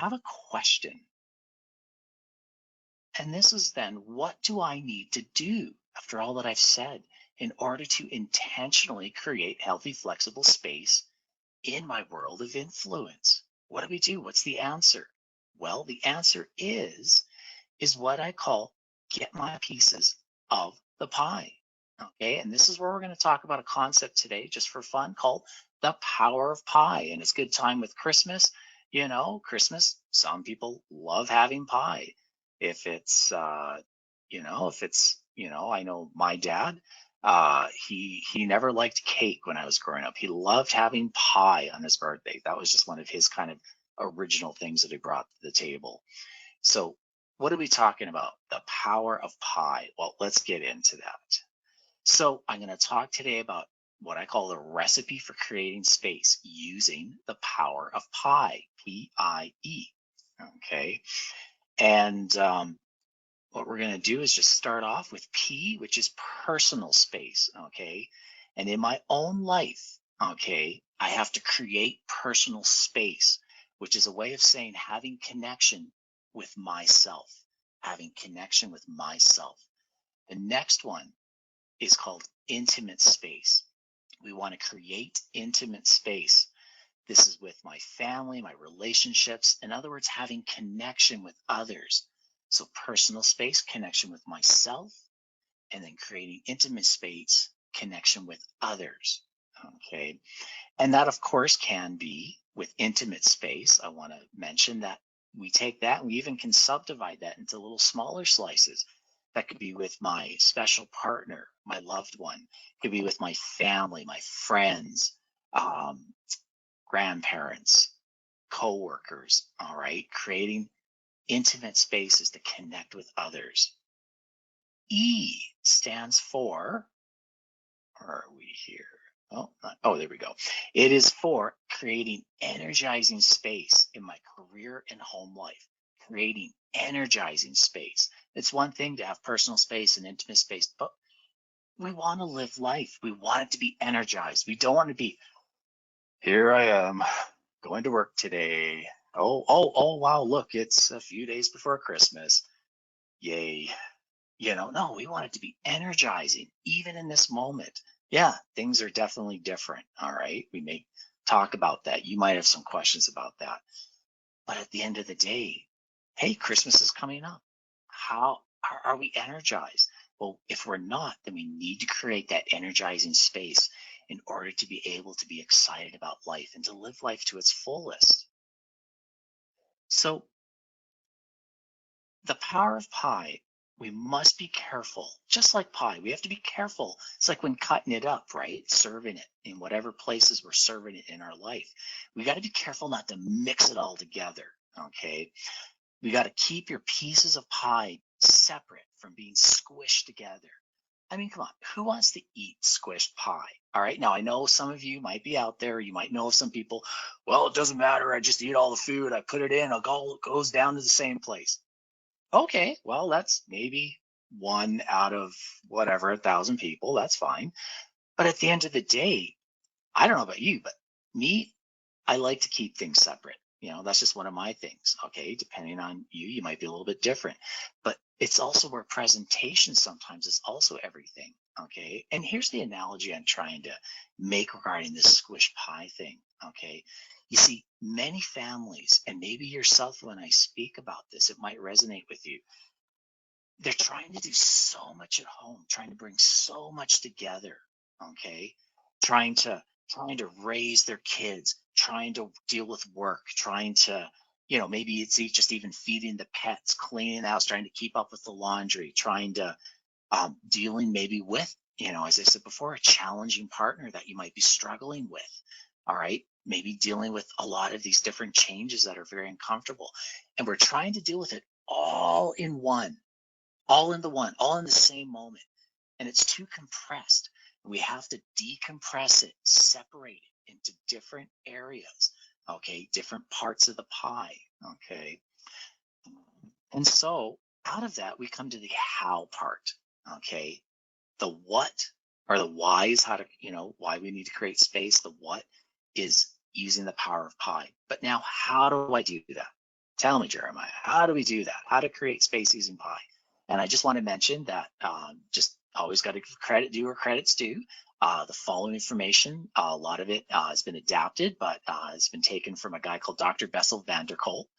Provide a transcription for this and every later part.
have a question. And this is then, what do I need to do after all that I've said in order to intentionally create healthy, flexible space in my world of influence? What do we do? What's the answer? Well, the answer is what I call get my pieces of the pie. Okay, and this is where we're going to talk about a concept today, just for fun, called the power of pie. And it's good time with Christmas. Christmas, some people love having pie. If it's, I know my dad, he never liked cake when I was growing up. He loved having pie on his birthday. That was just one of his kind of original things that he brought to the table. So, what are we talking about? The power of pie. Well, let's get into that. So, I'm going to talk today about what I call the recipe for creating space using the power of pie, P-I-E. Okay. And what we're going to do is just start off with P, which is personal space. Okay. And in my own life, okay, I have to create personal space, which is a way of saying having connection with myself, having connection with myself. The next one is called intimate space. We want to create intimate space. This is with my family, my relationships. In other words, having connection with others. So personal space, connection with myself, and then creating intimate space, connection with others. Okay. And that, of course, can be with intimate space. I want to mention that we take that and we even can subdivide that into little smaller slices. That could be with my special partner, my loved one. It could be with my family, my friends, grandparents, coworkers. All right. Creating intimate spaces to connect with others. E stands for, where are we here? Oh, there we go. It is for creating energizing space in my career and home life. Creating energizing space. It's one thing to have personal space and intimate space, but we want to live life. We want it to be energized. We don't want to be, here I am going to work today. Oh, wow, look, it's a few days before Christmas. Yay. No, we want it to be energizing, even in this moment. Yeah, things are definitely different. All right. We may talk about that. You might have some questions about that. But at the end of the day, hey, Christmas is coming up. How are we energized? Well, if we're not, then we need to create that energizing space in order to be able to be excited about life and to live life to its fullest. So, the power of pie, we must be careful. Just like pie, we have to be careful. It's like when cutting it up, right? Serving it in whatever places we're serving it in our life. We got to be careful not to mix it all together, okay? We got to keep your pieces of pie separate from being squished together. I mean, come on, who wants to eat squished pie? All right, now I know some of you might be out there, you might know of some people, well, it doesn't matter, I just eat all the food, I put it in, it goes down to the same place. Okay, well, that's maybe one out of whatever, 1,000 people. That's fine. But at the end of the day, I don't know about you, but me, I like to keep things separate. That's just one of my things. Okay, depending on you, you might be a little bit different. But it's also where presentation sometimes is also everything. Okay, and here's the analogy I'm trying to make regarding this squish pie thing. Okay, you see, many families, and maybe yourself when I speak about this, it might resonate with you. They're trying to do so much at home, trying to bring so much together, okay? Trying to raise their kids, trying to deal with work, trying to, maybe it's just even feeding the pets, cleaning the house, trying to keep up with the laundry, trying to dealing maybe with, as I said before, a challenging partner that you might be struggling with. All right. Maybe dealing with a lot of these different changes that are very uncomfortable. And we're trying to deal with it all in one, all in the same moment. And it's too compressed. We have to decompress it, separate it into different areas, okay, different parts of the pie, okay. And so out of that, we come to the how part, okay. The what or the why is how to, why we need to create space. The what is using the power of pie. But now, how do I do that? Tell me, Jeremiah, how do we do that? How to create space using Pi? And I just want to mention that just always got to give credit due where credit's due. The following information, a lot of it has been adapted, but it's been taken from a guy called Dr. Bessel van der Kolk,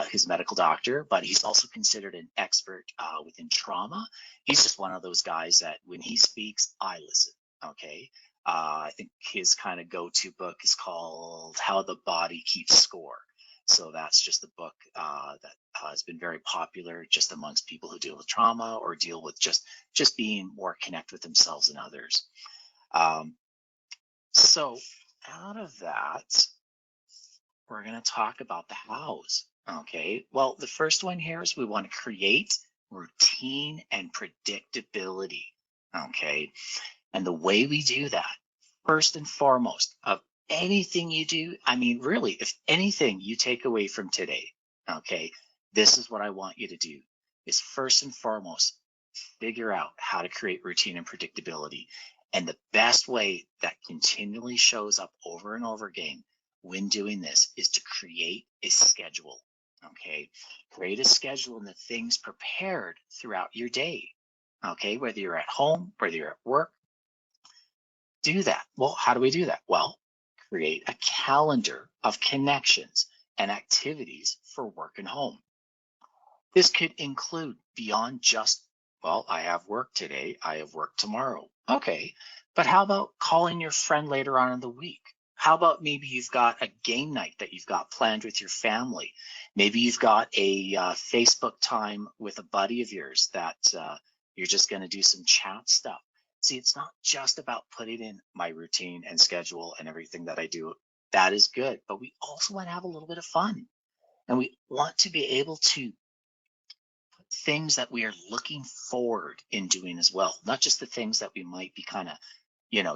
who's a medical doctor, but he's also considered an expert within trauma. He's just one of those guys that when he speaks, I listen, okay? I think his kind of go-to book is called How the Body Keeps Score. So that's just a book that has been very popular just amongst people who deal with trauma or deal with just being more connect with themselves and others. So out of that, we're going to talk about the hows. Okay, well, the first one here is we want to create routine and predictability. Okay, and the way we do that, first and foremost, of anything you do, I mean, really, if anything you take away from today, okay, this is what I want you to do, is first and foremost, figure out how to create routine and predictability. And the best way that continually shows up over and over again when doing this is to create a schedule, okay? Create a schedule and the things prepared throughout your day, okay? Whether you're at home, whether you're at work, do that. Well, how do we do that? Well, create a calendar of connections and activities for work and home. This could include beyond just, well, I have work today, I have work tomorrow. Okay, but how about calling your friend later on in the week? How about maybe you've got a game night that you've got planned with your family? Maybe you've got a Facebook time with a buddy of yours that you're just going to do some chat stuff. See, it's not just about putting in my routine and schedule and everything that I do. That is good, but we also want to have a little bit of fun. And we want to be able to put things that we are looking forward in doing as well, not just the things that we might be kind of,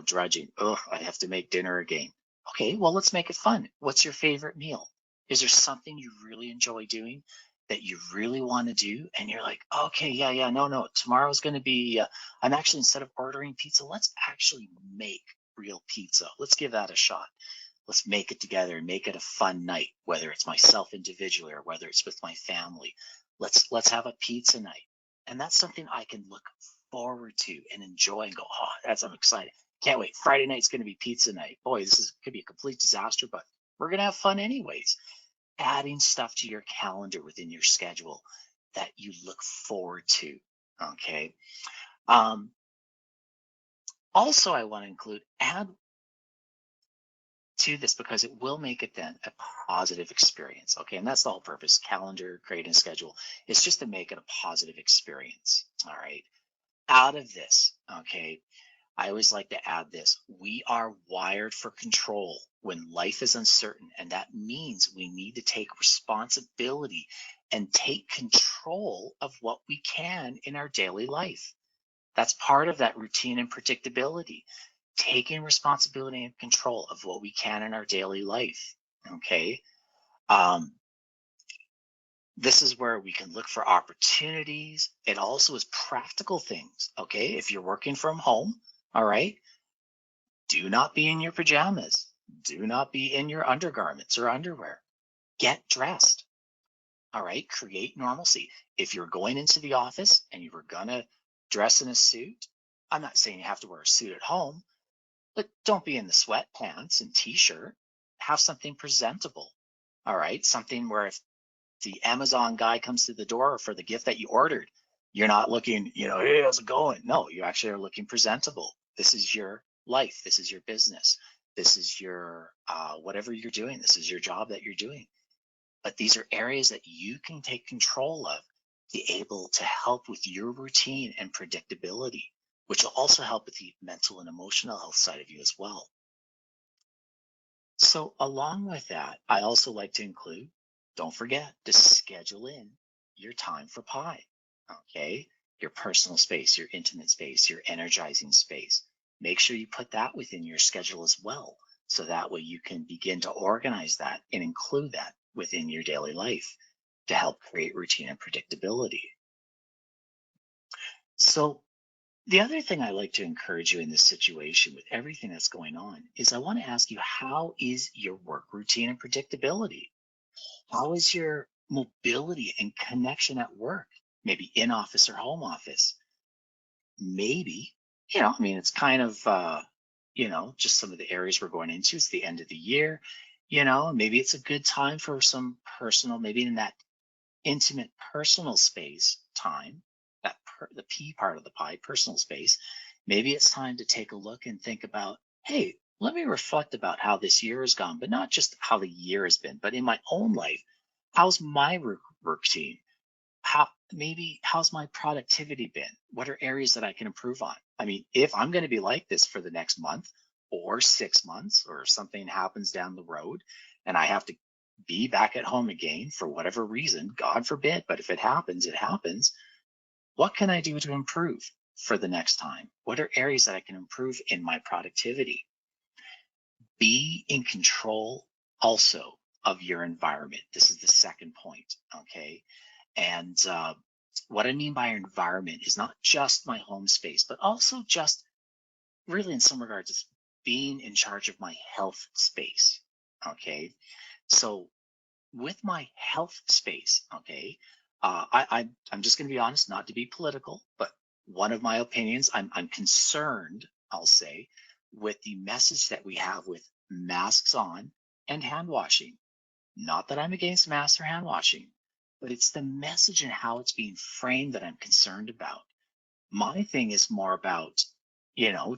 drudging. Oh, I have to make dinner again. Okay, well, let's make it fun. What's your favorite meal? Is there something you really enjoy doing that you really want to do? And you're like, okay, yeah, no, tomorrow's going to be, I'm actually, instead of ordering pizza, let's actually make real pizza. Let's give that a shot. Let's make it together and make it a fun night, whether it's myself individually or whether it's with my family. Let's have a pizza night. And that's something I can look forward to and enjoy and go, oh, I'm excited. Can't wait. Friday night's going to be pizza night. Boy, could be a complete disaster, but we're going to have fun anyways. Adding stuff to your calendar within your schedule that you look forward to. Okay. Also, I want to include add to this because it will make it then a positive experience. Okay. And that's the whole purpose. Calendar, creating a schedule. It's just to make it a positive experience. All right. Out of this, okay, I always like to add this. We are wired for control when life is uncertain, and that means we need to take responsibility and take control of what we can in our daily life. That's part of that routine and predictability, taking responsibility and control of what we can in our daily life, okay? This is where we can look for opportunities. It also is practical things, okay? If you're working from home, all right, do not be in your pajamas. Do not be in your undergarments or underwear. Get dressed, all right? Create normalcy. If you're going into the office and you were gonna dress in a suit, I'm not saying you have to wear a suit at home, but don't be in the sweatpants and t-shirt. Have something presentable, all right? Something where if the Amazon guy comes to the door for the gift that you ordered, you're not looking, hey, how's it going? No, you actually are looking presentable. This is your life. This is your business. This is your whatever you're doing. This is your job that you're doing. But these are areas that you can take control of, be able to help with your routine and predictability, which will also help with the mental and emotional health side of you as well. So along with that, I also like to include, don't forget to schedule in your time for Pi, okay? Your personal space, your intimate space, your energizing space. Make sure you put that within your schedule as well. So that way you can begin to organize that and include that within your daily life to help create routine and predictability. So the other thing I like to encourage you in this situation with everything that's going on is I want to ask you, how is your work routine and predictability? How is your mobility and connection at work, maybe in office or home office. Maybe, I mean, it's kind of, just some of the areas we're going into. It's the end of the year, maybe it's a good time for some personal, maybe in that intimate personal space time, the P part of the pie, personal space. Maybe it's time to take a look and think about, hey, let me reflect about how this year has gone, but not just how the year has been, but in my own life, how's my routine? How's my productivity been? What are areas that I can improve on? I mean, if I'm going to be like this for the next month or 6 months, or something happens down the road and I have to be back at home again for whatever reason, God forbid, but if it happens, it happens. What can I do to improve for the next time? What are areas that I can improve in my productivity? Be in control also of your environment. This is the second point, okay? And what I mean by environment is not just my home space, but also just really in some regards, it's being in charge of my health space, okay? So with my health space, okay, I'm just going to be honest, not to be political, but one of my opinions, I'm concerned, I'll say, with the message that we have with masks on and hand washing. Not that I'm against masks or hand washing, but it's the message and how it's being framed that I'm concerned about. My thing is more about,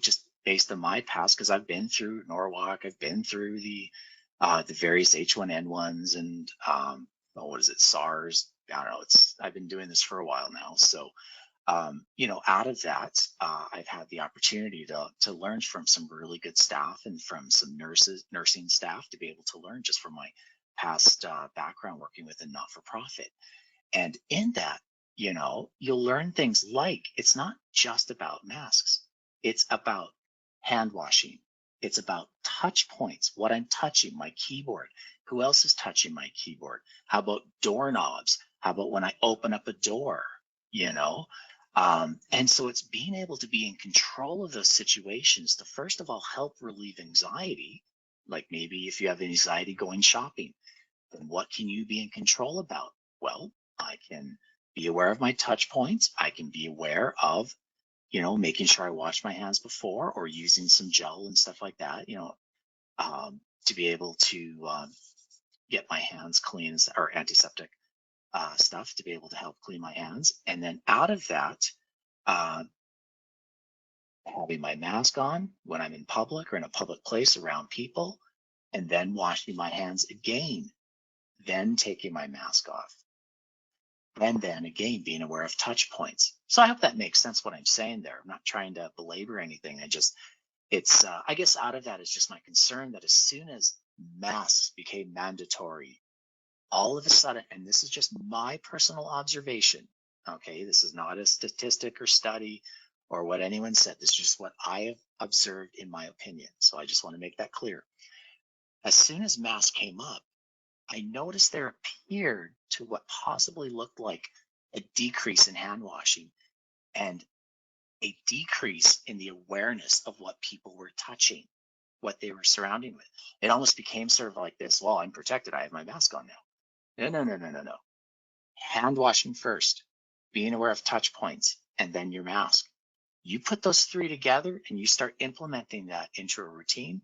just based on my past, because I've been through Norwalk, I've been through the various H1N1s and what is it, SARS? I don't know. I've been doing this for a while now, so out of that, I've had the opportunity to learn from some really good staff and from some nursing staff to be able to learn just from my past background working with a not-for-profit. And in that, you'll learn things like it's not just about masks. It's about hand washing. It's about touch points, what I'm touching, my keyboard. Who else is touching my keyboard? How about doorknobs? How about when I open up a door, you know? And so it's being able to be in control of those situations to first of all help relieve anxiety. Like maybe if you have anxiety going shopping, then what can you be in control about? Well, I can be aware of my touch points. I can be aware of, making sure I wash my hands before or using some gel and stuff like that, to be able to get my hands clean or antiseptic stuff to be able to help clean my hands. And then out of that, uh, having my mask on when I'm in public or in a public place around people, and then washing my hands again, then taking my mask off. And then again, being aware of touch points. So I hope that makes sense what I'm saying there. I'm not trying to belabor anything. I guess out of that is just my concern that as soon as masks became mandatory, all of a sudden, and this is just my personal observation, okay, this is not a statistic or study or what anyone said. This is just what I have observed in my opinion. So I just want to make that clear. As soon as masks came up, I noticed there appeared to what possibly looked like a decrease in hand washing and a decrease in the awareness of what people were touching, what they were surrounding with. It almost became sort of like this, well, I'm protected. I have my mask on now. No, no, no, no, no, no. Hand washing first, being aware of touch points, and then your mask. You put those three together and you start implementing that into a routine.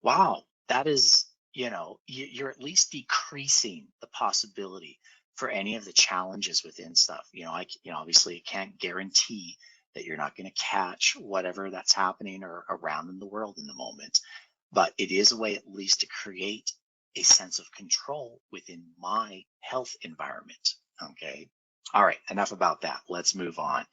Wow, that is, you're at least decreasing the possibility for any of the challenges within stuff. Obviously, it can't guarantee that you're not going to catch whatever that's happening or around in the world in the moment, but it is a way at least to create a sense of control within my health environment. Okay. All right. Enough about that. Let's move on.